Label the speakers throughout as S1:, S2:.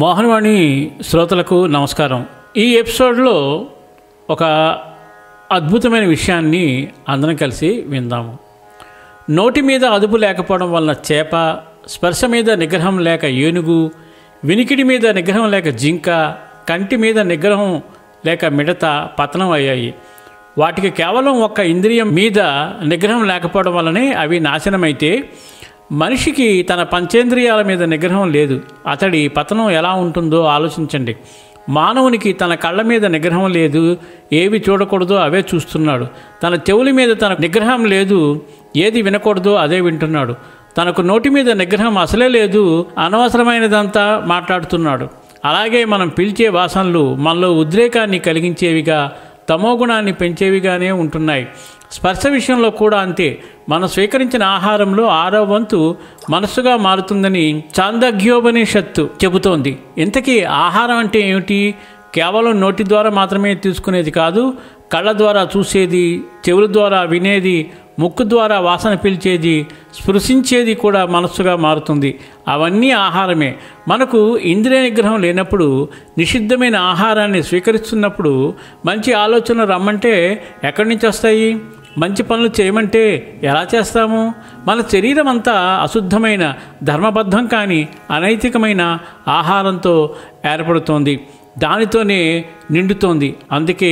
S1: మోహనవాణి శ్రోతలకు నమస్కారం. ఈ ఎపిసోడ్లో ఒక అద్భుతమైన విషయాన్ని అందరం కలిసి విందాము. నోటి మీద అదుపు లేకపోవడం వలన చేప, స్పర్శ మీద నిగ్రహం లేక ఏనుగు, వినికిడి మీద నిగ్రహం లేక జింక, కంటి మీద నిగ్రహం లేక మిడత పతనం అయ్యాయి. వాటికి కేవలం ఒక్క ఇంద్రియం మీద నిగ్రహం లేకపోవడం వల్లనే అవి నాశనమైతే, మనిషికి తన పంచేంద్రియాల మీద నిగ్రహం లేదు. అతడి పతనం ఎలా ఉంటుందో ఆలోచించండి. మానవునికి తన కళ్ళ మీద నిగ్రహం లేదు, ఏవి చూడకూడదో అవే చూస్తున్నాడు. తన చెవుల మీద తన నిగ్రహం లేదు, ఏది వినకూడదో అదే వింటున్నాడు. తనకు నోటి మీద నిగ్రహం అసలే లేదు, అనవసరమైనదంతా మాట్లాడుతున్నాడు. అలాగే మనం పీల్చే వాసనలు మనలో ఉద్రేకాన్ని కలిగించేవిగా, తమోగుణాన్ని పెంచేవిగానే ఉంటున్నాయి. స్పర్శ విషయంలో కూడా అంతే. మనం స్వీకరించిన ఆహారంలో 6వ వంతు మనస్సుగా మారుతుందని చాందోగ్యోపనిషత్తు చెబుతోంది. ఇంతకీ ఆహారం అంటే ఏమిటి? కేవలం నోటి ద్వారా మాత్రమే తీసుకునేది కాదు. కళ్ళ ద్వారా చూసేది, చెవుల ద్వారా వినేది, ముక్కు ద్వారా వాసన పీల్చేది, స్పృశించేది కూడా మనస్సుగా మారుతుంది. అవన్నీ ఆహారమే. మనకు ఇంద్రియ నిగ్రహం లేనప్పుడు, నిషిద్ధమైన ఆహారాన్ని స్వీకరిస్తున్నప్పుడు మంచి ఆలోచనలు రమ్మంటే ఎక్కడి నుంచి వస్తాయి? మంచి పనులు చేయమంటే ఎలా చేస్తాము? మన శరీరం అంతా అశుద్ధమైన, ధర్మబద్ధం కాని అనైతికమైన ఆహారంతో ఏర్పడుతోంది. దానితోనే నిండుతోంది. అందుకే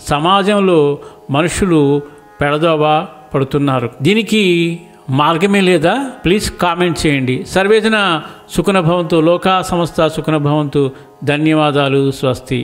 S1: సమాజంలో మనుషులు పెడదోవ పడుతున్నారు. దీనికి మార్గమే లేదా? ప్లీజ్ కామెంట్ చేయండి. సర్వేజన సుఖనభవంతు, లోకా సమస్త సుఖనభవంతు. ధన్యవాదాలు. స్వస్తి.